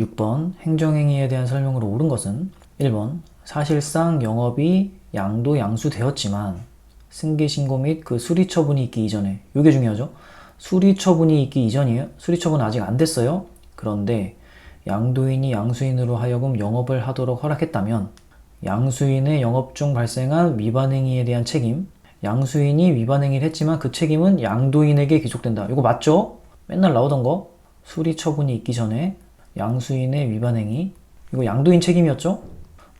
6번 행정행위에 대한 설명으로 옳은 것은 1번 사실상 영업이 양도 양수되었지만 승계신고 및 그 수리처분이 있기 이전에, 이게 중요하죠. 수리처분이 있기 이전이에요. 수리처분은 아직 안 됐어요. 그런데 양도인이 양수인으로 하여금 영업을 하도록 허락했다면 양수인의 영업 중 발생한 위반행위에 대한 책임, 양수인이 위반행위를 했지만 그 책임은 양도인에게 귀속된다. 이거 맞죠? 맨날 나오던 거. 수리처분이 있기 전에 양수인의 위반행위, 이거 양도인 책임이었죠?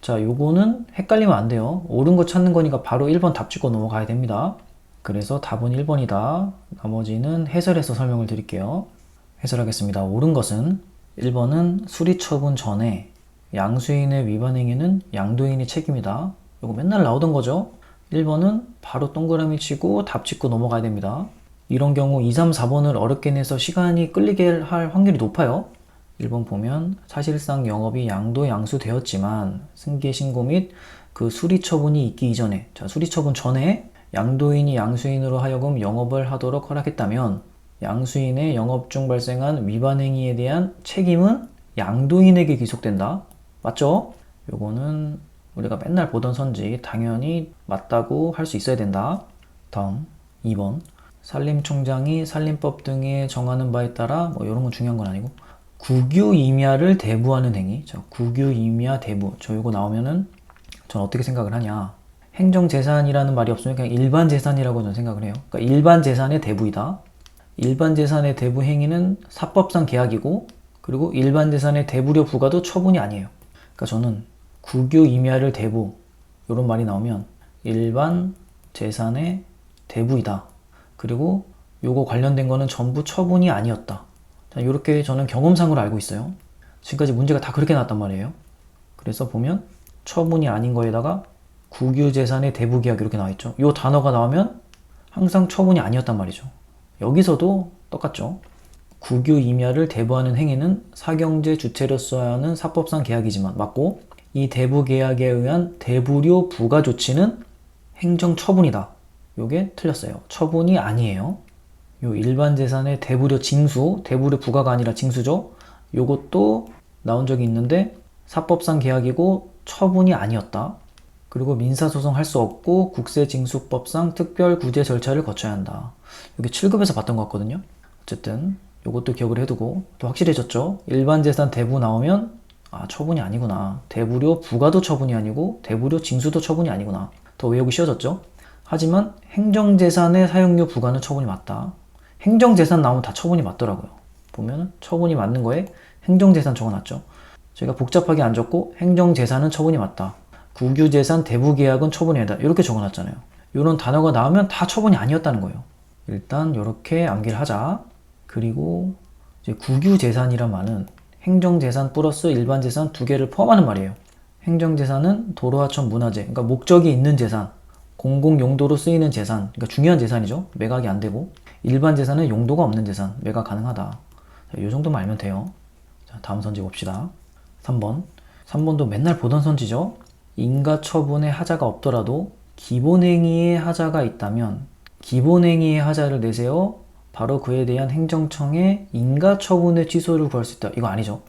자, 요거는 헷갈리면 안 돼요. 옳은 거 찾는 거니까 바로 1번 답 찍고 넘어가야 됩니다. 그래서 답은 1번이다. 나머지는 해설해서 설명을 드릴게요. 해설하겠습니다. 옳은 것은 1번은 수리처분 전에 양수인의 위반행위는 양도인의 책임이다. 이거 맨날 나오던 거죠. 1번은 바로 동그라미 치고 답 찍고 넘어가야 됩니다. 이런 경우 2, 3, 4번을 어렵게 내서 시간이 끌리게 할 확률이 높아요. 1번 보면 사실상 영업이 양도 양수되었지만 승계신고 및 그 수리처분이 있기 이전에, 자, 수리처분 전에 양도인이 양수인으로 하여금 영업을 하도록 허락했다면 양수인의 영업 중 발생한 위반행위에 대한 책임은 양도인에게 귀속된다. 맞죠? 요거는 우리가 맨날 보던 선지 당연히 맞다고 할 수 있어야 된다. 다음 2번 산림총장이 산림법 등에 정하는 바에 따라 뭐 이런 건 중요한 건 아니고 국유임야를 대부하는 행위. 자, 국유임야 대부. 저 이거 나오면은 전 어떻게 생각을 하냐. 행정재산이라는 말이 없으면 그냥 일반 재산이라고 저는 생각을 해요. 그러니까 일반 재산의 대부이다. 일반 재산의 대부 행위는 사법상 계약이고, 그리고 일반 재산의 대부료 부과도 처분이 아니에요. 그러니까 저는 국유임야를 대부, 이런 말이 나오면 일반 재산의 대부이다. 그리고 요거 관련된 거는 전부 처분이 아니었다. 자, 이렇게 저는 경험상으로 알고 있어요. 지금까지 문제가 다 그렇게 나왔단 말이에요. 그래서 보면 처분이 아닌 거에다가 국유재산의 대부계약 이렇게 나와있죠. 이 단어가 나오면 항상 처분이 아니었단 말이죠. 여기서도 똑같죠. 국유임야를 대부하는 행위는 사경제 주체로서 하는 사법상 계약이지만 맞고, 이 대부계약에 의한 대부료 부과 조치는 행정처분이다. 요게 틀렸어요. 처분이 아니에요. 요 일반 재산의 대부료 징수, 대부료 부과가 아니라 징수죠. 요것도 나온 적이 있는데 사법상 계약이고 처분이 아니었다. 그리고 민사소송 할 수 없고 국세징수법상 특별구제 절차를 거쳐야 한다. 여기 7급에서 봤던 것 같거든요. 어쨌든 요것도 기억을 해두고, 또 확실해졌죠. 일반 재산 대부 나오면 아, 처분이 아니구나. 대부료 부과도 처분이 아니고 대부료 징수도 처분이 아니구나. 더 외우기 쉬워졌죠. 하지만 행정재산의 사용료 부과는 처분이 맞다. 행정재산 나오면 다 처분이 맞더라고요. 보면 처분이 맞는 거에 행정재산 적어놨죠. 저희가 복잡하게 안 적고 행정재산은 처분이 맞다. 국유재산 대부계약은 처분이 아니다. 이렇게 적어놨잖아요. 이런 단어가 나오면 다 처분이 아니었다는 거예요. 일단 이렇게 암기를 하자. 그리고 이제 국유재산이란 말은 행정재산 플러스 일반재산 두 개를 포함하는 말이에요. 행정재산은 도로하천 문화재, 그러니까 목적이 있는 재산, 공공용도로 쓰이는 재산, 그러니까 중요한 재산이죠. 매각이 안 되고, 일반 재산은 용도가 없는 재산, 매각 가능하다. 이 정도만 알면 돼요. 자, 다음 선지 봅시다. 3번. 3번도 맨날 보던 선지죠. 인가처분의 하자가 없더라도 기본행위의 하자가 있다면 기본행위의 하자를 내세워 바로 그에 대한 행정청에 인가처분의 취소를 구할 수 있다. 이거 아니죠.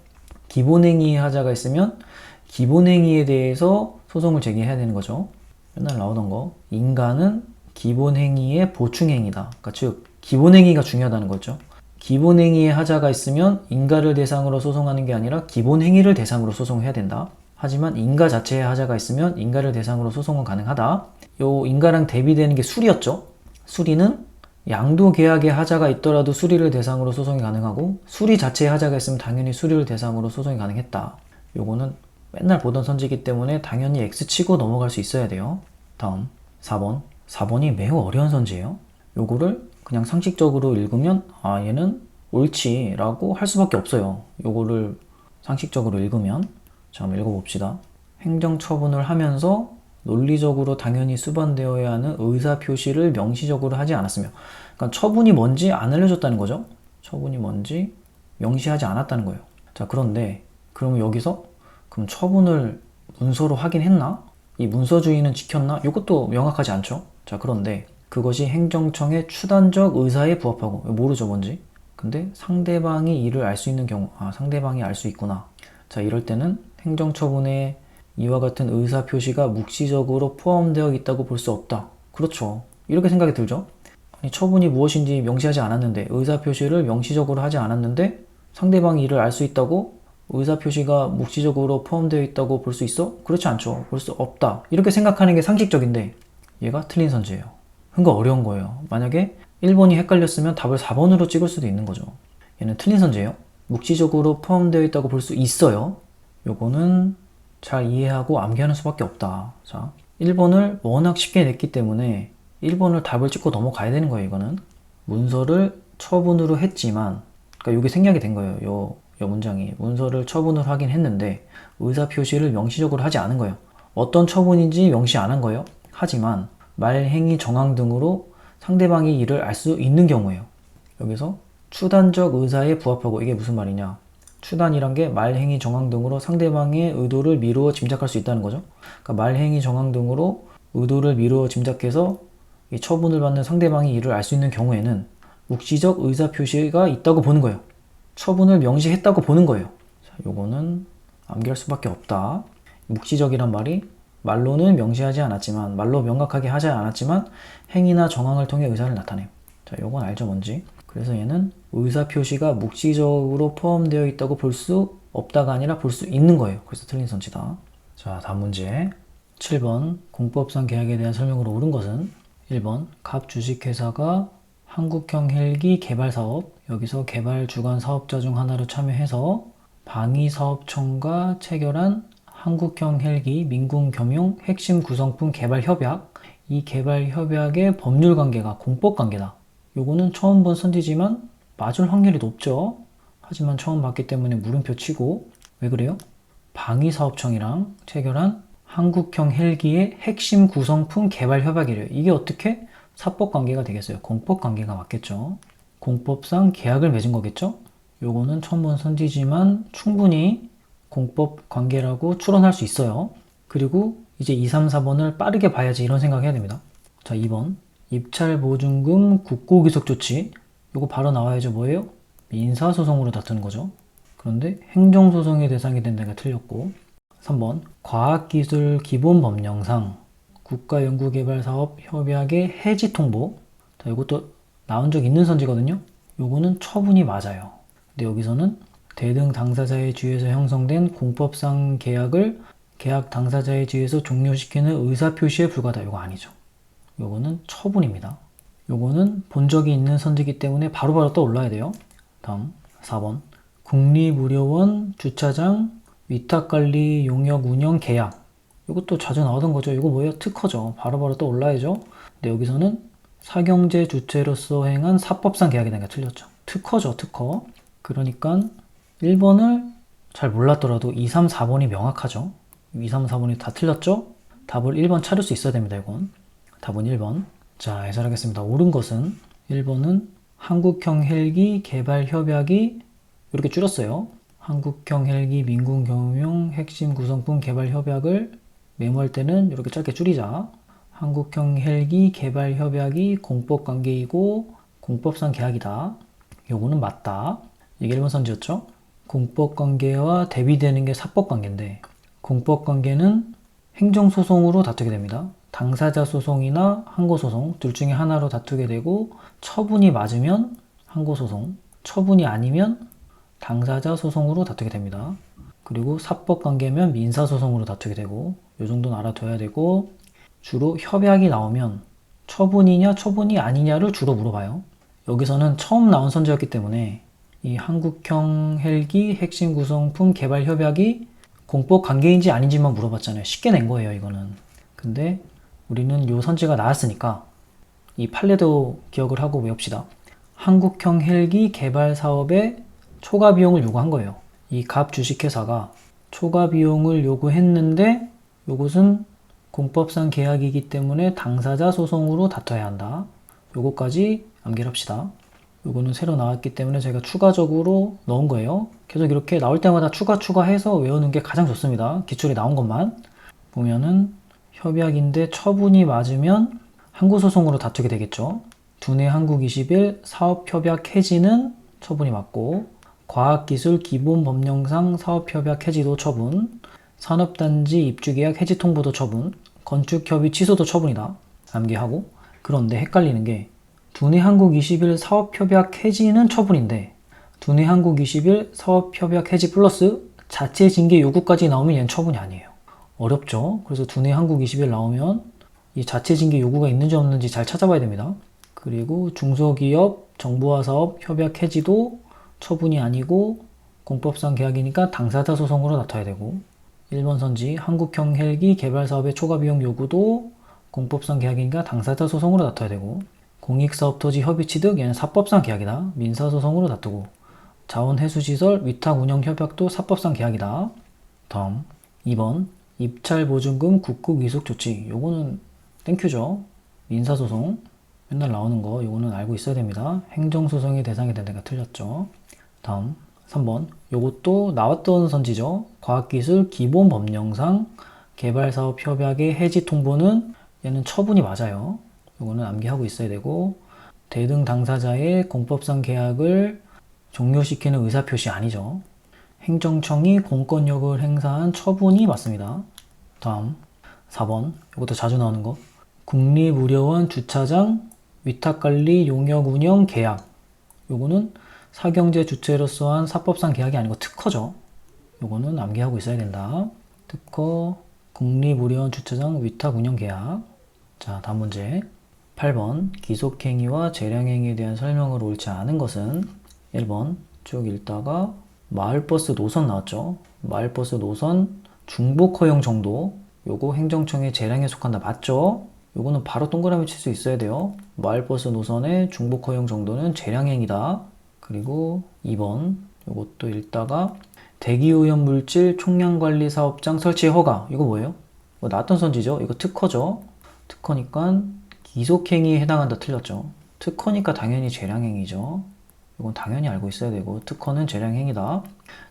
기본행위의 하자가 있으면 기본행위에 대해서 소송을 제기해야 되는 거죠. 맨날 나오던 거. 인가는 기본행위의 보충행위다. 그러니까 즉 기본행위가 중요하다는 거죠. 기본행위의 하자가 있으면 인가를 대상으로 소송하는 게 아니라 기본행위를 대상으로 소송해야 된다. 하지만 인가 자체의 하자가 있으면 인가를 대상으로 소송은 가능하다. 요 인가랑 대비되는 게 수리였죠. 수리는 양도계약의 하자가 있더라도 수리를 대상으로 소송이 가능하고, 수리 자체의 하자가 있으면 당연히 수리를 대상으로 소송이 가능했다. 요거는 맨날 보던 선지이기 때문에 당연히 X치고 넘어갈 수 있어야 돼요. 다음 4번. 4번이 매우 어려운 선지예요. 요거를 그냥 상식적으로 읽으면 아, 얘는 옳지 라고 할 수밖에 없어요. 요거를 상식적으로 읽으면. 자, 한번 읽어봅시다. 행정처분을 하면서 논리적으로 당연히 수반되어야 하는 의사표시를 명시적으로 하지 않았으며, 그러니까 처분이 뭔지 안 알려줬다는 거죠. 처분이 뭔지 명시하지 않았다는 거예요. 자, 그런데 그러면 여기서 그럼 처분을 문서로 확인했나? 이 문서주의는 지켰나? 이것도 명확하지 않죠. 자, 그런데 그것이 행정청의 추단적 의사에 부합하고, 모르죠 뭔지. 근데 상대방이 이를 알 수 있는 경우, 아, 상대방이 알 수 있구나. 자, 이럴 때는 행정처분에 이와 같은 의사표시가 묵시적으로 포함되어 있다고 볼 수 없다. 그렇죠. 이렇게 생각이 들죠? 아니, 처분이 무엇인지 명시하지 않았는데, 의사표시를 명시적으로 하지 않았는데 상대방이 이를 알 수 있다고? 의사표시가 묵시적으로 포함되어 있다고 볼 수 있어? 그렇지 않죠. 볼 수 없다. 이렇게 생각하는 게 상식적인데 얘가 틀린 선지예요. 그러니까 어려운 거예요. 만약에 1번이 헷갈렸으면 답을 4번으로 찍을 수도 있는 거죠. 얘는 틀린 선지예요. 묵시적으로 포함되어 있다고 볼 수 있어요. 요거는 잘 이해하고 암기하는 수밖에 없다. 자, 1번을 워낙 쉽게 냈기 때문에 1번을 답을 찍고 넘어가야 되는 거예요. 이거는 문서를 처분으로 했지만, 그러니까 이게 생략이 된 거예요. 요 문장이 문서를 처분을 하긴 했는데 의사표시를 명시적으로 하지 않은 거예요. 어떤 처분인지 명시 안 한 거예요. 하지만 말, 행위, 정황 등으로 상대방이 이를 알 수 있는 경우예요. 여기서 추단적 의사에 부합하고, 이게 무슨 말이냐? 추단이란 게 말, 행위, 정황 등으로 상대방의 의도를 미루어 짐작할 수 있다는 거죠. 그러니까 말, 행위, 정황 등으로 의도를 미루어 짐작해서 이 처분을 받는 상대방이 이를 알 수 있는 경우에는 묵시적 의사표시가 있다고 보는 거예요. 처분을 명시했다고 보는 거예요. 자, 요거는 암기할 수밖에 없다. 묵시적이란 말이 말로는 명시하지 않았지만, 말로 명확하게 하지 않았지만 행위나 정황을 통해 의사를 나타내요. 자, 요건 알죠, 뭔지. 그래서 얘는 의사표시가 묵시적으로 포함되어 있다고 볼 수 없다가 아니라 볼 수 있는 거예요. 그래서 틀린 선지다. 자, 다음 문제. 7번 공법상 계약에 대한 설명으로 옳은 것은 1번 갑 주식회사가 한국형 헬기 개발사업, 여기서 개발 주관 사업자 중 하나로 참여해서 방위사업청과 체결한 한국형 헬기 민군겸용 핵심 구성품 개발 협약, 이 개발 협약의 법률 관계가 공법 관계다. 요거는 처음 본 선지지만 맞을 확률이 높죠. 하지만 처음 봤기 때문에 물음표 치고, 왜 그래요? 방위사업청이랑 체결한 한국형 헬기의 핵심 구성품 개발 협약이래요. 이게 어떻게 사법 관계가 되겠어요? 공법 관계가 맞겠죠. 공법상 계약을 맺은 거겠죠. 요거는 처음 본 선지지만 충분히 공법 관계라고 추론할 수 있어요. 그리고 이제 2, 3, 4번을 빠르게 봐야지 이런 생각 해야 됩니다. 자, 2번 입찰보증금 국고기속조치, 요거 바로 나와야죠. 뭐예요? 민사소송으로 다투는 거죠. 그런데 행정소송의 대상이 된다가 틀렸고, 3번 과학기술 기본법령상 국가연구개발사업 협약의 해지 통보. 자, 이것도 나온 적 있는 선지거든요. 요거는 처분이 맞아요. 근데 여기서는 대등 당사자의 지위에서 형성된 공법상 계약을 계약 당사자의 지위에서 종료시키는 의사표시에 불과하다. 요거 아니죠. 요거는 처분입니다. 요거는 본 적이 있는 선지이기 때문에 바로바로 떠올라야 돼요. 다음 4번 국립의료원 주차장 위탁관리 용역 운영 계약. 이것도 자주 나오던 거죠. 이거 뭐예요? 특허죠. 바로바로 떠올라야죠. 근데 여기서는 사경제 주체로서 행한 사법상 계약이 되니까 틀렸죠. 특허죠. 특허. 그러니까 1번을 잘 몰랐더라도 2, 3, 4번이 명확하죠. 2, 3, 4번이 다 틀렸죠? 답을 1번 찾을 수 있어야 됩니다. 이건 답은 1번. 자, 해설하겠습니다. 옳은 것은 1번은 한국형 헬기 개발 협약이, 이렇게 줄였어요. 한국형 헬기 민군겸용 핵심 구성품 개발 협약을 메모할 때는 이렇게 짧게 줄이자. 한국형 헬기 개발 협약이 공법 관계이고 공법상 계약이다. 요거는 맞다. 이게 1번 선지였죠. 공법 관계와 대비되는 게 사법 관계인데, 공법 관계는 행정소송으로 다투게 됩니다. 당사자 소송이나 항고소송 둘 중에 하나로 다투게 되고, 처분이 맞으면 항고소송, 처분이 아니면 당사자 소송으로 다투게 됩니다. 그리고 사법관계면 민사소송으로 다투게 되고, 이 정도는 알아둬야 되고, 주로 협약이 나오면 처분이냐 처분이 아니냐를 주로 물어봐요. 여기서는 처음 나온 선지였기 때문에 이 한국형 헬기 핵심 구성품 개발 협약이 공법 관계인지 아닌지만 물어봤잖아요. 쉽게 낸 거예요, 이거는. 근데 우리는 요 선지가 나왔으니까 이 판례도 기억을 하고 외웁시다. 한국형 헬기 개발 사업에 초과 비용을 요구한 거예요. 이 갑 주식회사가 초과 비용을 요구했는데 요것은 공법상 계약이기 때문에 당사자 소송으로 다퉈야 한다. 요거까지 암기를 합시다. 요거는 새로 나왔기 때문에 제가 추가적으로 넣은 거예요. 계속 이렇게 나올 때마다 추가해서 외우는 게 가장 좋습니다. 기출에 나온 것만. 보면은 협약인데 처분이 맞으면 항고소송으로 다투게 되겠죠. 두뇌 한국 21 사업협약 해지는 처분이 맞고, 과학기술 기본법령상 사업협약 해지도 처분, 산업단지 입주계약 해지 통보도 처분, 건축협의 취소도 처분이다. 암기하고. 그런데 헷갈리는 게 두뇌 한국 20일 사업협약 해지는 처분인데 두뇌 한국 20일 사업협약 해지 플러스 자체 징계 요구까지 나오면 얘는 처분이 아니에요. 어렵죠? 그래서 두뇌 한국 20일 나오면 이 자체 징계 요구가 있는지 없는지 잘 찾아봐야 됩니다. 그리고 중소기업 정부와 사업 협약 해지도 처분이 아니고 공법상 계약이니까 당사자 소송으로 나타야 되고 1번 선지 한국형 헬기 개발 사업의 초과 비용 요구도 공법상 계약이니까 당사자 소송으로 다퉈야 되고 공익사업 토지 협의 취득 얘는 사법상 계약이다. 민사소송으로 다투고 자원해수시설 위탁 운영 협약도 사법상 계약이다. 다음 2번 입찰보증금 국고 위속 조치 요거는 땡큐죠. 민사소송 맨날 나오는 거 요거는 알고 있어야 됩니다. 행정소송의 대상이 된다가 틀렸죠. 다음 3번 요것도 나왔던 선지죠. 과학기술 기본법령상 개발사업 협약의 해지 통보는 얘는 처분이 맞아요. 이거는 암기하고 있어야 되고 대등 당사자의 공법상 계약을 종료시키는 의사표시 아니죠. 행정청이 공권력을 행사한 처분이 맞습니다. 다음 4번 이것도 자주 나오는 거 국립의료원 주차장 위탁관리 용역 운영 계약 요거는 사경제 주체로서 한 사법상 계약이 아니고 특허죠. 요거는 암기하고 있어야 된다. 특허 국립의료원 주차장 위탁 운영 계약. 자, 다음 문제 8번 기속행위와 재량행위에 대한 설명을 옳지 않은 것은 1번 쭉 읽다가 마을버스 노선 나왔죠. 마을버스 노선 중복 허용 정도 요거 행정청의 재량에 속한다. 맞죠? 요거는 바로 동그라미 칠 수 있어야 돼요. 마을버스 노선의 중복 허용 정도는 재량행위다. 그리고 2번 요것도 읽다가 대기오염물질 총량관리 사업장 설치 허가 이거 뭐예요? 나왔던 선지죠. 이거 특허죠. 특허니까 기속행위에 해당한다. 틀렸죠. 특허니까 당연히 재량행위죠. 이건 당연히 알고 있어야 되고 특허는 재량행위다.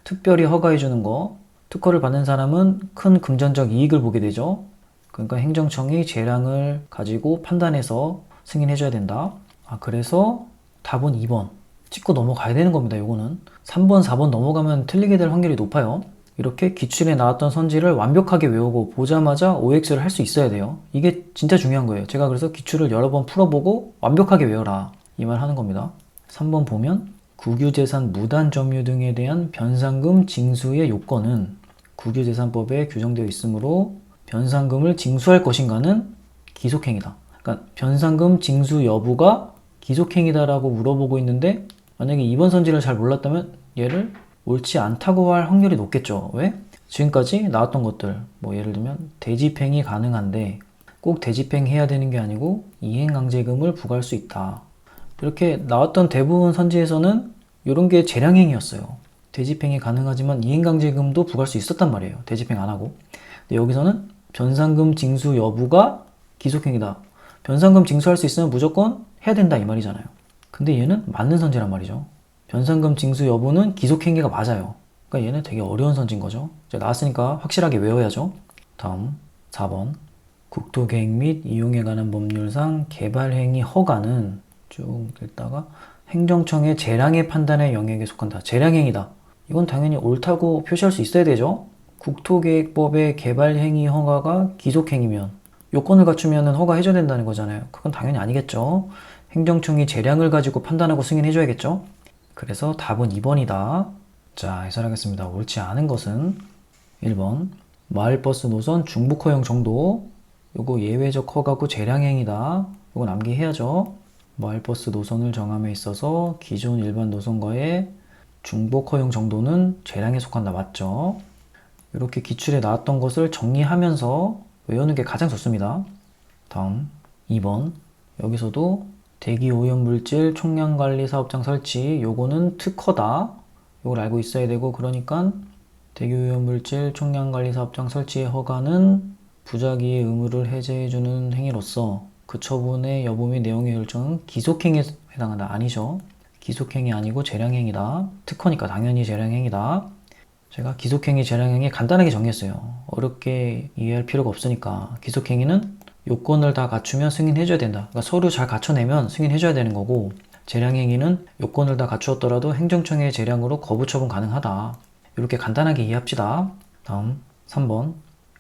특별히 허가해주는 거 특허를 받는 사람은 큰 금전적 이익을 보게 되죠. 그러니까 행정청이 재량을 가지고 판단해서 승인해줘야 된다. 그래서 답은 2번 찍고 넘어가야 되는 겁니다. 요거는 3번, 4번 넘어가면 틀리게 될 확률이 높아요. 이렇게 기출에 나왔던 선지를 완벽하게 외우고 보자마자 OX를 할 수 있어야 돼요. 이게 진짜 중요한 거예요. 제가 그래서 기출을 여러 번 풀어보고 완벽하게 외워라 이 말 하는 겁니다. 3번 보면 국유재산 무단 점유 등에 대한 변상금 징수의 요건은 국유재산법에 규정되어 있으므로 변상금을 징수할 것인가는 기속행위다. 그러니까 변상금 징수 여부가 기속행위다라고 물어보고 있는데 만약에 2번 선지를 잘 몰랐다면 얘를 옳지 않다고 할 확률이 높겠죠. 왜? 지금까지 나왔던 것들 뭐 예를 들면 대집행이 가능한데 꼭 대집행해야 되는 게 아니고 이행강제금을 부과할 수 있다. 이렇게 나왔던 대부분 선지에서는 이런 게 재량행위였어요. 대집행이 가능하지만 이행강제금도 부과할 수 있었단 말이에요. 대집행 안 하고. 근데 여기서는 변상금 징수 여부가 기속행위다. 변상금 징수할 수 있으면 무조건 해야 된다 이 말이잖아요. 근데 얘는 맞는 선지란 말이죠. 변상금 징수 여부는 기속행위가 맞아요. 그러니까 얘는 되게 어려운 선지인 거죠. 이제 나왔으니까 확실하게 외워야죠. 다음 4번 국토계획 및 이용에 관한 법률상 개발행위 허가는 쭉 읽다가 행정청의 재량의 판단의 영역에 속한다. 재량행위다. 이건 당연히 옳다고 표시할 수 있어야 되죠. 국토계획법의 개발행위 허가가 기속행위면 요건을 갖추면 허가해줘야 된다는 거잖아요. 그건 당연히 아니겠죠. 행정청이 재량을 가지고 판단하고 승인해줘야겠죠. 그래서 답은 2번이다. 자, 해설하겠습니다. 옳지 않은 것은 1번 마을버스 노선 중복 허용 정도 요거 예외적 허가고 재량행위다. 요건 암기해야죠. 마을버스 노선을 정함에 있어서 기존 일반 노선과의 중복 허용 정도는 재량에 속한다. 맞죠? 이렇게 기출에 나왔던 것을 정리하면서 외우는 게 가장 좋습니다. 다음 2번 여기서도 대기오염물질 총량관리 사업장 설치 요거는 특허다. 요걸 알고 있어야 되고 그러니까 대기오염물질 총량관리 사업장 설치의 허가는 부작위의 의무를 해제해주는 행위로서 그 처분의 여부 및 내용의 결정은 기속행위에 해당한다. 아니죠. 기속행위 아니고 재량행위다. 특허니까 당연히 재량행위다. 제가 기속행위, 재량행위 간단하게 정리했어요. 어렵게 이해할 필요가 없으니까. 기속행위는 요건을 다 갖추면 승인해줘야 된다. 그러니까 서류 잘 갖춰내면 승인해줘야 되는 거고 재량행위는 요건을 다 갖추었더라도 행정청의 재량으로 거부 처분 가능하다. 이렇게 간단하게 이해합시다. 다음 3번.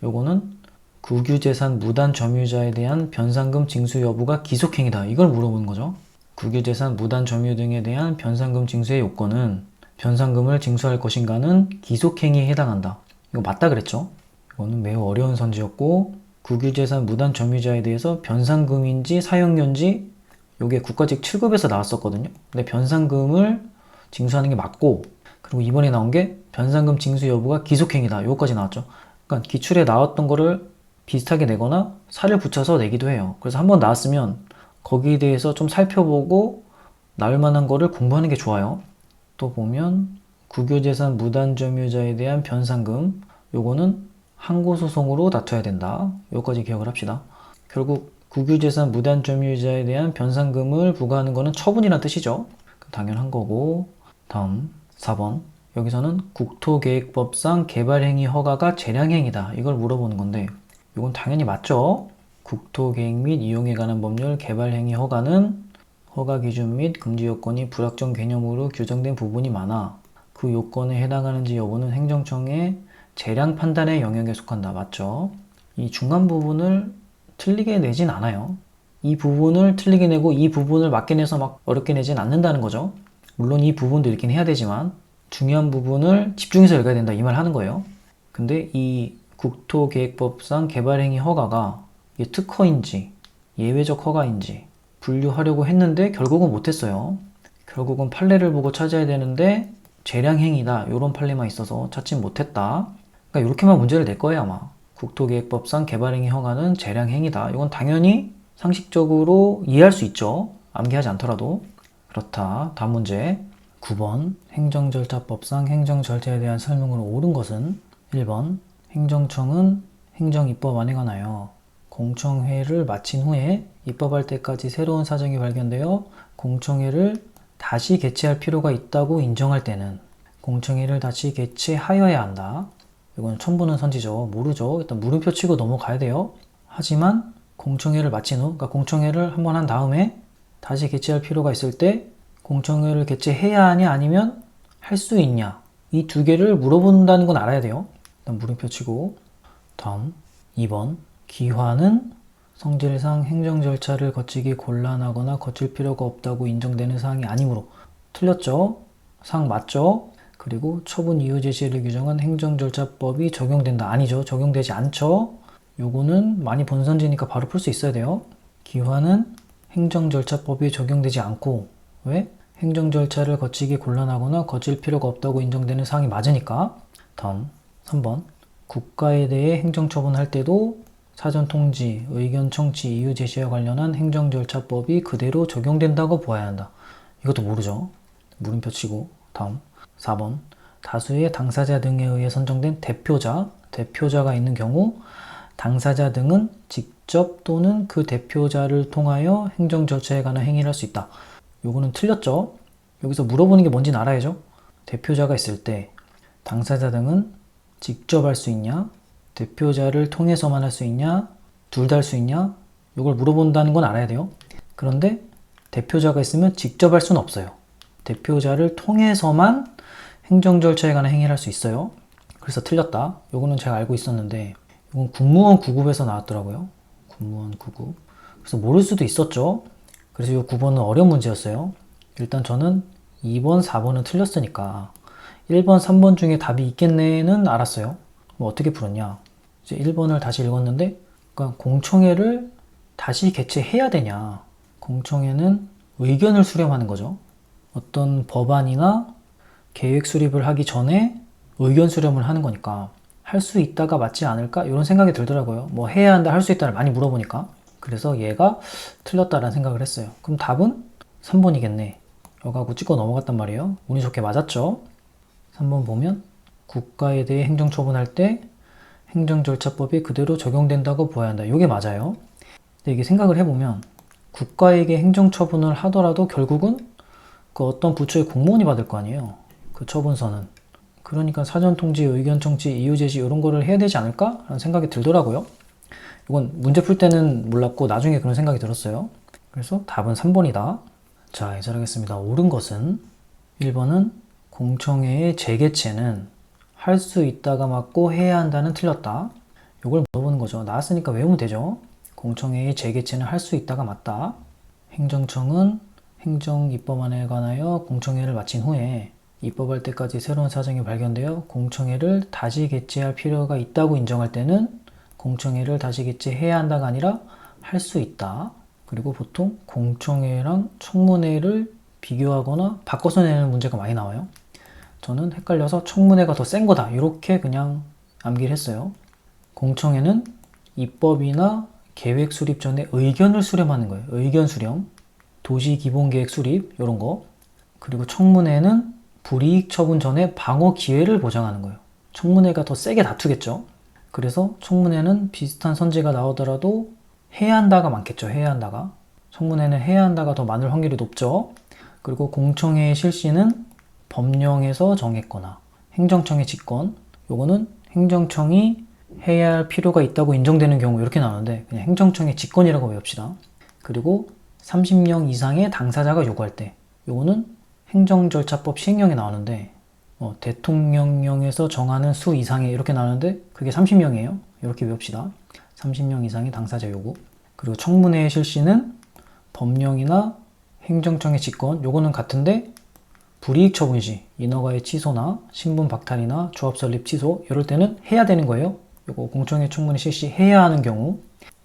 요거는 국유재산 무단 점유자에 대한 변상금 징수 여부가 기속행위다. 이걸 물어보는 거죠. 국유재산 무단 점유 등에 대한 변상금 징수의 요건은 변상금을 징수할 것인가는 기속행위에 해당한다. 이거 맞다 그랬죠? 이거는 매우 어려운 선지였고, 국유재산 무단 점유자에 대해서 변상금인지 사용료인지 요게 국가직 7급에서 나왔었거든요. 근데 변상금을 징수하는 게 맞고, 그리고 이번에 나온 게 변상금 징수 여부가 기속행위다. 요거까지 나왔죠. 그러니까 기출에 나왔던 거를 비슷하게 내거나 살을 붙여서 내기도 해요. 그래서 한번 나왔으면 거기에 대해서 좀 살펴보고 나올 만한 거를 공부하는 게 좋아요. 또 보면 국유재산 무단 점유자에 대한 변상금, 요거는 항고소송으로 다퉈야 된다. 요거까지 기억을 합시다. 결국 국유재산 무단 점유자에 대한 변상금을 부과하는 거는 처분이란 뜻이죠. 당연한 거고. 다음 4번. 여기서는 국토계획법상 개발행위 허가가 재량행위다. 이걸 물어보는 건데, 이건 당연히 맞죠. 국토계획 및 이용에 관한 법률 개발행위 허가는 허가 기준 및 금지 요건이 불확정 개념으로 규정된 부분이 많아 그 요건에 해당하는지 여부는 행정청의 재량 판단의 영역에 속한다. 맞죠? 이 중간 부분을 틀리게 내진 않아요. 이 부분을 틀리게 내고 이 부분을 맞게 내서 막 어렵게 내진 않는다는 거죠. 물론 이 부분도 읽긴 해야 되지만 중요한 부분을 집중해서 읽어야 된다. 이 말 하는 거예요. 근데 이 국토계획법상 개발행위 허가가 이게 특허인지 예외적 허가인지 분류하려고 했는데 결국은 못했어요. 결국은 판례를 보고 찾아야 되는데 재량행위다 이런 판례만 있어서 찾진 못했다. 그러니까 이렇게만 문제를 낼 거예요 아마. 국토계획법상 개발행위 허가는 재량행위다. 이건 당연히 상식적으로 이해할 수 있죠. 암기하지 않더라도. 그렇다. 다음 문제 9번. 행정절차법상 행정절차에 대한 설명으로 옳은 것은 1번. 행정청은 행정입법안에 관하여 공청회를 마친 후에 입법할 때까지 새로운 사정이 발견되어 공청회를 다시 개최할 필요가 있다고 인정할 때는 공청회를 다시 개최하여야 한다. 이건 처음 보는 선지죠. 모르죠. 일단 물음표 치고 넘어가야 돼요. 하지만 공청회를 마친 후, 그러니까 공청회를 한번 한 다음에 다시 개최할 필요가 있을 때 공청회를 개최해야 하냐 아니면 할 수 있냐, 이 두 개를 물어본다는 건 알아야 돼요. 일단 물음표 치고. 다음 2번. 기화는 성질상 행정 절차를 거치기 곤란하거나 거칠 필요가 없다고 인정되는 사항이 아니므로 틀렸죠? 사항 맞죠? 그리고 처분 이유 제시를 규정한 행정절차법이 적용된다. 아니죠. 적용되지 않죠? 요거는 많이 본 선지니까 바로 풀 수 있어야 돼요. 기화는 행정절차법이 적용되지 않고, 왜? 행정절차를 거치기 곤란하거나 거칠 필요가 없다고 인정되는 사항이 맞으니까. 다음 3번. 국가에 대해 행정처분할 때도 사전통지, 의견 청취, 이유 제시와 관련한 행정절차법이 그대로 적용된다고 보아야 한다. 이것도 모르죠. 물음표 치고. 다음 4번. 다수의 당사자 등에 의해 선정된 대표자가 있는 경우 당사자 등은 직접 또는 그 대표자를 통하여 행정절차에 관한 행위를 할 수 있다. 요거는 틀렸죠. 여기서 물어보는 게 뭔지는 알아야죠. 대표자가 있을 때 당사자 등은 직접 할 수 있냐, 대표자를 통해서만 할 수 있냐, 둘 다 할 수 있냐, 이걸 물어본다는 건 알아야 돼요. 그런데 대표자가 있으면 직접 할 수는 없어요. 대표자를 통해서만 행정절차에 관한 행위를 할 수 있어요. 그래서 틀렸다. 요거는 제가 알고 있었는데 이건 국무원 9급에서 나왔더라고요. 국무원 9급. 그래서 모를 수도 있었죠. 그래서 이 9번은 어려운 문제였어요. 일단 저는 2번, 4번은 틀렸으니까 1번, 3번 중에 답이 있겠네는 알았어요. 뭐 어떻게 풀었냐. 이제 1번을 다시 읽었는데, 그러니까 공청회를 다시 개최해야 되냐. 공청회는 의견을 수렴하는 거죠. 어떤 법안이나 계획 수립을 하기 전에 의견 수렴을 하는 거니까 할 수 있다가 맞지 않을까? 이런 생각이 들더라고요. 뭐 해야 한다, 할 수 있다를 많이 물어보니까. 그래서 얘가 틀렸다라는 생각을 했어요. 그럼 답은 3번이겠네. 여가고 찍고 넘어갔단 말이에요. 운이 좋게 맞았죠. 3번 보면 국가에 대해 행정처분할 때 행정절차법이 그대로 적용된다고 보아야 한다. 이게 맞아요. 근데 이게 생각을 해보면 국가에게 행정처분을 하더라도 결국은 그 어떤 부처의 공무원이 받을 거 아니에요. 그 처분서는. 그러니까 사전통지, 의견 청취, 이유 제시 이런 거를 해야 되지 않을까? 라는 생각이 들더라고요. 이건 문제 풀 때는 몰랐고 나중에 그런 생각이 들었어요. 그래서 답은 3번이다. 자, 해설하겠습니다. 옳은 것은 1번은 공청회의 재개최는 할 수 있다가 맞고 해야 한다는 틀렸다. 이걸 물어보는 거죠. 나왔으니까 외우면 되죠. 공청회의 재개최는 할 수 있다가 맞다. 행정청은 행정입법안에 관하여 공청회를 마친 후에 입법할 때까지 새로운 사정이 발견되어 공청회를 다시 개최할 필요가 있다고 인정할 때는 공청회를 다시 개최해야 한다가 아니라 할 수 있다. 그리고 보통 공청회랑 청문회를 비교하거나 바꿔서 내는 문제가 많이 나와요. 저는 헷갈려서 청문회가 더 센 거다 이렇게 그냥 암기를 했어요. 공청회는 입법이나 계획 수립 전에 의견을 수렴하는 거예요. 의견 수렴, 도시기본계획 수립 이런 거. 그리고 청문회는 불이익 처분 전에 방어 기회를 보장하는 거예요. 청문회가 더 세게 다투겠죠. 그래서 청문회는 비슷한 선지가 나오더라도 해야 한다가 많겠죠. 해야 한다가. 청문회는 해야 한다가 더 많을 확률이 높죠. 그리고 공청회의 실시는 법령에서 정했거나 행정청의 직권, 요거는 행정청이 해야 할 필요가 있다고 인정되는 경우 이렇게 나오는데 그냥 행정청의 직권이라고 외웁시다. 그리고 30명 이상의 당사자가 요구할 때 요거는 행정절차법 시행령에 나오는데 대통령령에서 정하는 수 이상의 이렇게 나오는데 그게 30명이에요. 이렇게 외웁시다. 30명 이상의 당사자 요구. 그리고 청문회의 실시는 법령이나 행정청의 직권 요거는 같은데 불이익 처분 시 인허가의 취소나 신분 박탈이나 조합 설립 취소 이럴 때는 해야 되는 거예요. 요거 공청회 청문회 실시해야 하는 경우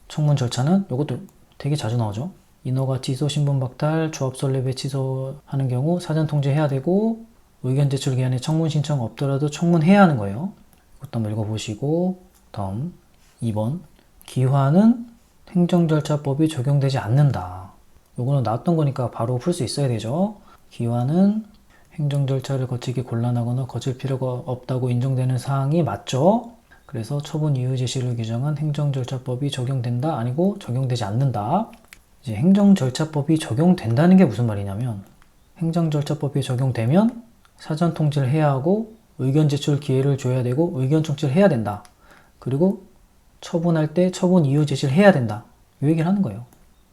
청문 절차는 요것도 되게 자주 나오죠. 인허가 취소, 신분 박탈, 조합 설립에 취소하는 경우 사전 통지해야 되고 의견 제출 기한에 청문 신청 없더라도 청문해야 하는 거예요. 이것도 한번 읽어보시고 다음 2번 기화는 행정절차법이 적용되지 않는다. 요거는 나왔던 거니까 바로 풀 수 있어야 되죠. 기화는 행정절차를 거치기 곤란하거나 거칠 필요가 없다고 인정되는 사항이 맞죠. 그래서 처분 이유 제시를 규정한 행정절차법이 적용된다 아니고 적용되지 않는다. 이제 행정절차법이 적용된다는 게 무슨 말이냐면 행정절차법이 적용되면 사전 통지를 해야 하고 의견 제출 기회를 줘야 되고 의견 청취를 해야 된다. 그리고 처분할 때 처분 이유 제시를 해야 된다. 이 얘기를 하는 거예요.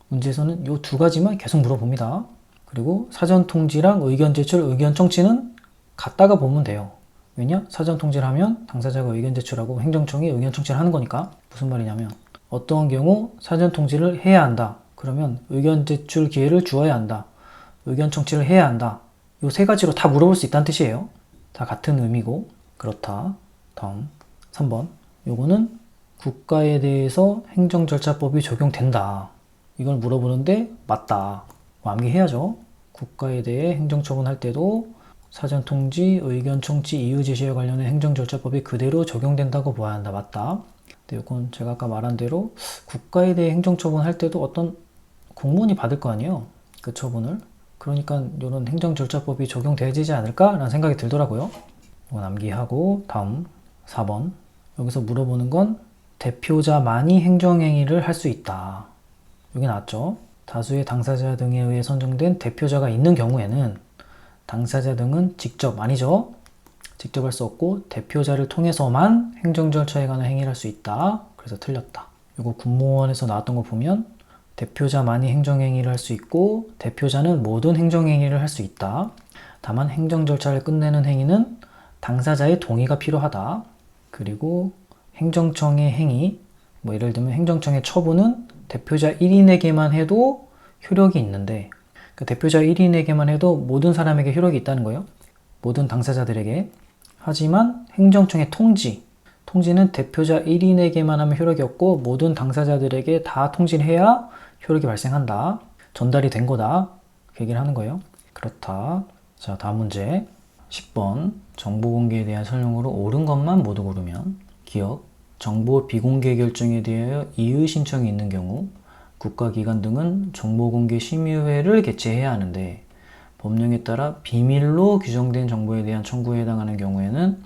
문제에서는 이 두 가지만 계속 물어봅니다. 그리고 사전 통지랑 의견 제출, 의견 청취는 같다가 보면 돼요. 왜냐? 사전 통지를 하면 당사자가 의견 제출하고 행정청이 의견 청취를 하는 거니까. 무슨 말이냐면 어떠한 경우 사전 통지를 해야 한다. 그러면 의견 제출 기회를 주어야 한다. 의견 청취를 해야 한다. 이 세 가지로 다 물어볼 수 있다는 뜻이에요. 다 같은 의미고 그렇다. 다음 3번 요거는 국가에 대해서 행정절차법이 적용된다. 이걸 물어보는데 맞다. 암기해야죠. 국가에 대해 행정처분할 때도 사전통지, 의견 청취, 이유 제시와 관련된 행정절차법이 그대로 적용된다고 봐야 한다. 맞다. 근데 이건 제가 아까 말한 대로 국가에 대해 행정처분할 때도 어떤 공무원이 받을 거 아니에요. 그 처분을. 그러니까 이런 행정절차법이 적용되지 않을까라는 생각이 들더라고요. 이건 암기하고 다음 4번 여기서 물어보는 건 대표자만이 행정행위를 할 수 있다. 여기 나왔죠. 다수의 당사자 등에 의해 선정된 대표자가 있는 경우에는 당사자 등은 직접 아니죠. 직접 할 수 없고 대표자를 통해서만 행정절차에 관한 행위를 할 수 있다. 그래서 틀렸다. 이거 군무원에서 나왔던 거 보면 대표자만이 행정행위를 할 수 있고 대표자는 모든 행정행위를 할 수 있다. 다만 행정절차를 끝내는 행위는 당사자의 동의가 필요하다. 그리고 행정청의 행위, 뭐 예를 들면 행정청의 처분은 대표자 1인에게만 해도 효력이 있는데 그 대표자 1인에게만 해도 모든 사람에게 효력이 있다는 거예요. 모든 당사자들에게. 하지만 행정청의 통지는 대표자 1인에게만 하면 효력이 없고 모든 당사자들에게 다 통지를 해야 효력이 발생한다. 전달이 된 거다. 그 얘기를 하는 거예요. 그렇다. 자, 다음 문제 10번 정보 공개에 대한 설명으로 옳은 것만 모두 고르면 기억, 정보 비공개 결정에 대하여 이의 신청이 있는 경우 국가기관 등은 정보공개 심의회를 개최해야 하는데 법령에 따라 비밀로 규정된 정보에 대한 청구에 해당하는 경우에는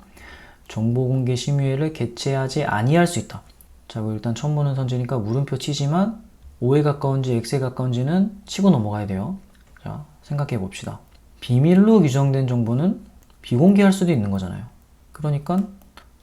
정보공개 심의회를 개최하지 아니할 수 있다. 자, 일단 처음 보는 선지니까 물음표 치지만 O에 가까운지 X에 가까운지는 치고 넘어가야 돼요. 자, 생각해 봅시다. 비밀로 규정된 정보는 비공개할 수도 있는 거잖아요. 그러니까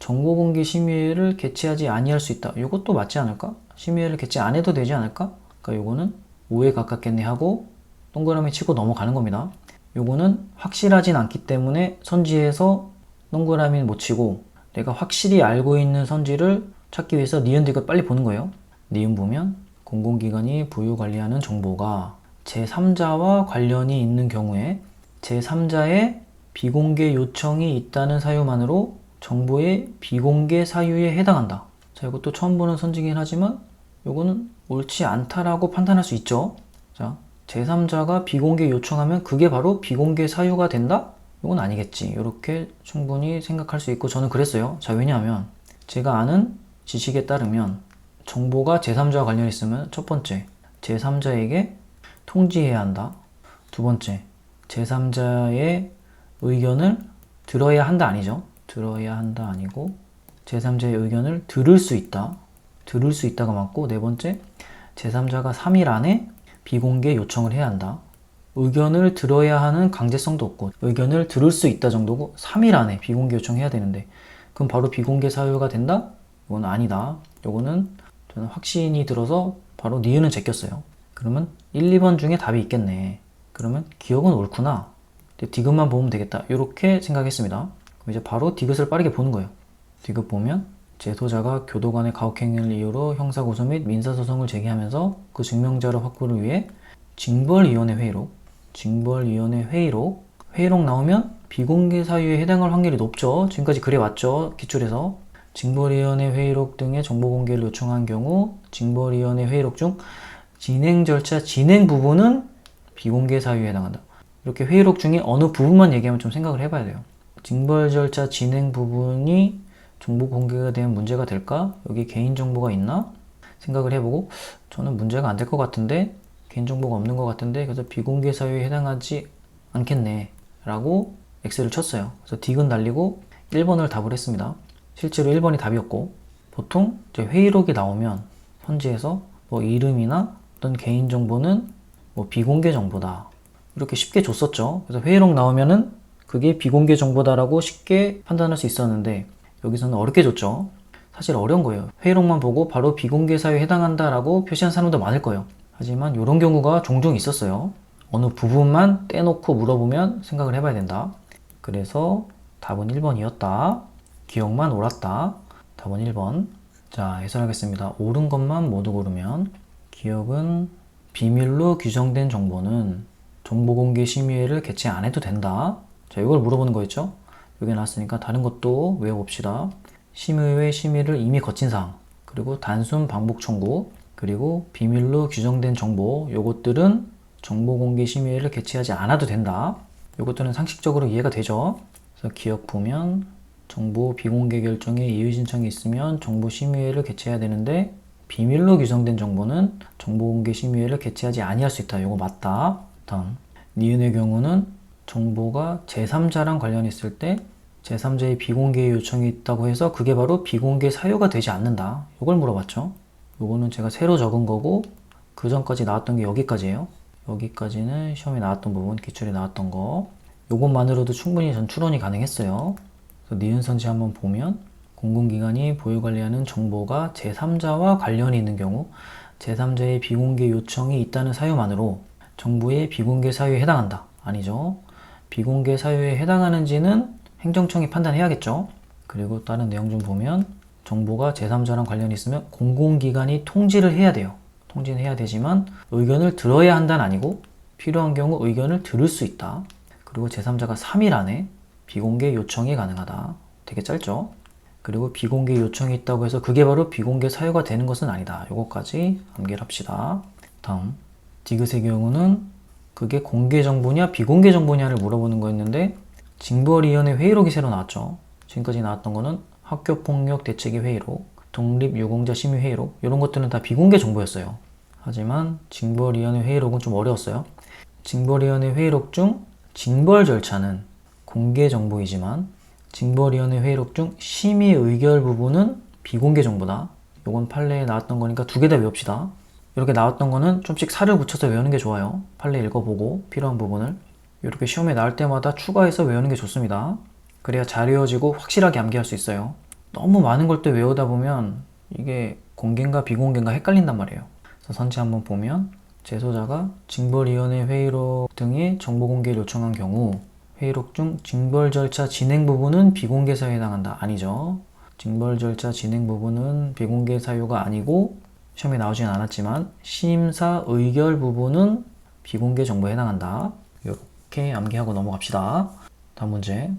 정보공개 심의회를 개최하지 아니할 수 있다. 이것도 맞지 않을까? 심의회를 개최 안 해도 되지 않을까? 그러니까 이거는 O에 가깝겠네 하고 동그라미 치고 넘어가는 겁니다. 요거는 확실하진 않기 때문에 선지에서 동그라미는 못 치고 내가 확실히 알고 있는 선지를 찾기 위해서 니은 디귿 빨리 보는 거예요. 니은 보면 공공기관이 부유 관리하는 정보가 제3자와 관련이 있는 경우에 제3자의 비공개 요청이 있다는 사유만으로 정보의 비공개 사유에 해당한다. 자, 이것도 처음 보는 선지긴 하지만 요거는 옳지 않다라고 판단할 수 있죠. 자, 제3자가 비공개 요청하면 그게 바로 비공개 사유가 된다? 이건 아니겠지. 이렇게 충분히 생각할 수 있고 저는 그랬어요. 자, 왜냐하면 제가 아는 지식에 따르면 정보가 제3자와 관련이 있으면 첫 번째, 제3자에게 통지해야 한다. 두 번째, 제3자의 의견을 들어야 한다 아니죠. 들어야 한다 아니고 제3자의 의견을 들을 수 있다. 들을 수 있다가 맞고 네 번째, 제3자가 3일 안에 비공개 요청을 해야 한다. 의견을 들어야 하는 강제성도 없고 의견을 들을 수 있다 정도고 3일 안에 비공개 요청해야 되는데 그럼 바로 비공개 사유가 된다? 이건 아니다. 이거는 저는 확신이 들어서 바로 니은은 제꼈어요. 그러면 1, 2번 중에 답이 있겠네. 그러면 기억은 옳구나. 디귿만 보면 되겠다. 이렇게 생각했습니다. 그럼 이제 바로 디귿을 빠르게 보는 거예요. 디귿 보면 제소자가 교도관의 가혹행위를 이유로 형사고소 및 민사소송을 제기하면서 그 증명자료 확보를 위해 징벌위원회 회의록 나오면 비공개 사유에 해당할 확률이 높죠. 지금까지 그래 왔죠. 기출에서 징벌위원회 회의록 등의 정보 공개를 요청한 경우 징벌위원회 회의록 중 진행 절차 진행 부분은 비공개 사유에 해당한다. 이렇게 회의록 중에 어느 부분만 얘기하면 좀 생각을 해봐야 돼요. 징벌 절차 진행 부분이 정보 공개가 되면 문제가 될까? 여기 개인정보가 있나? 생각을 해보고 저는 문제가 안 될 것 같은데 개인정보가 없는 것 같은데 그래서 비공개 사유에 해당하지 않겠네 라고 X를 쳤어요. 그래서 디귿 날리고 1번을 답을 했습니다. 실제로 1번이 답이었고 보통 이제 회의록이 나오면 선지에서 뭐 이름이나 어떤 개인정보는 뭐 비공개 정보다 이렇게 쉽게 줬었죠. 그래서 회의록 나오면은 그게 비공개 정보다라고 쉽게 판단할 수 있었는데 여기서는 어렵게 줬죠. 사실 어려운 거예요. 회의록만 보고 바로 비공개 사유에 해당한다라고 표시한 사람도 많을 거예요. 하지만 이런 경우가 종종 있었어요. 어느 부분만 떼놓고 물어보면 생각을 해봐야 된다. 그래서 답은 1번이었다. 기억만 옳았다. 답은 1번. 자, 해설하겠습니다. 옳은 것만 모두 고르면 기억은 비밀로 규정된 정보는 정보공개 심의회를 개최 안 해도 된다. 자, 이걸 물어보는 거였죠. 여기 나왔으니까 다른 것도 외워봅시다. 심의회 심의를 이미 거친 사항, 그리고 단순 반복 청구, 그리고 비밀로 규정된 정보, 요것들은 정보공개 심의회를 개최하지 않아도 된다. 요것들은 상식적으로 이해가 되죠. 그래서 기억 보면 정보 비공개 결정에 이의 신청이 있으면 정보심의회를 개최해야 되는데 비밀로 규정된 정보는 정보공개 심의회를 개최하지 아니할 수 있다. 요거 맞다. 다음 니은의 경우는 정보가 제3자랑 관련이 있을 때 제3자의 비공개 요청이 있다고 해서 그게 바로 비공개 사유가 되지 않는다. 요걸 물어봤죠. 요거는 제가 새로 적은 거고 그 전까지 나왔던 게 여기까지예요. 여기까지는 시험에 나왔던 부분, 기출에 나왔던 거. 요것만으로도 충분히 전 추론이 가능했어요. 그래서 니은 선지 한번 보면 공공기관이 보유관리하는 정보가 제3자와 관련이 있는 경우 제3자의 비공개 요청이 있다는 사유만으로 정보의 비공개 사유에 해당한다. 아니죠. 비공개 사유에 해당하는지는 행정청이 판단해야겠죠. 그리고 다른 내용 좀 보면 정보가 제3자랑 관련이 있으면 공공기관이 통지를 해야 돼요. 통지는 해야 되지만 의견을 들어야 한다는 아니고 필요한 경우 의견을 들을 수 있다. 그리고 제3자가 3일 안에 비공개 요청이 가능하다. 되게 짧죠? 그리고 비공개 요청이 있다고 해서 그게 바로 비공개 사유가 되는 것은 아니다. 요거까지 암기를 합시다. 다음 디귿의 경우는 그게 공개 정보냐 비공개 정보냐를 물어보는 거였는데 징벌위원회 회의록이 새로 나왔죠. 지금까지 나왔던 거는 학교폭력대책위 회의록, 독립유공자심의 회의록 이런 것들은 다 비공개 정보였어요. 하지만 징벌위원회 회의록은 좀 어려웠어요. 징벌위원회 회의록 중 징벌 절차는 공개 정보이지만 징벌위원회 회의록 중 심의 의결 부분은 비공개 정보다. 요건 판례에 나왔던 거니까 두 개 다 외웁시다. 이렇게 나왔던 거는 좀씩 살을 붙여서 외우는 게 좋아요. 판례 읽어보고 필요한 부분을 이렇게 시험에 나올 때마다 추가해서 외우는 게 좋습니다. 그래야 잘 외워지고 확실하게 암기할 수 있어요. 너무 많은 걸 또 외우다 보면 이게 공개인가 비공개인가 헷갈린단 말이에요. 그래서 선지 한번 보면 제소자가 징벌위원회 회의록 등의 정보 공개를 요청한 경우 회의록 중 징벌 절차 진행 부분은 비공개 사유에 해당한다. 아니죠. 징벌 절차 진행 부분은 비공개 사유가 아니고 시험에 나오진 않았지만 심사 의결 부분은 비공개 정보에 해당한다. 이렇게 암기하고 넘어갑시다. 다음 문제.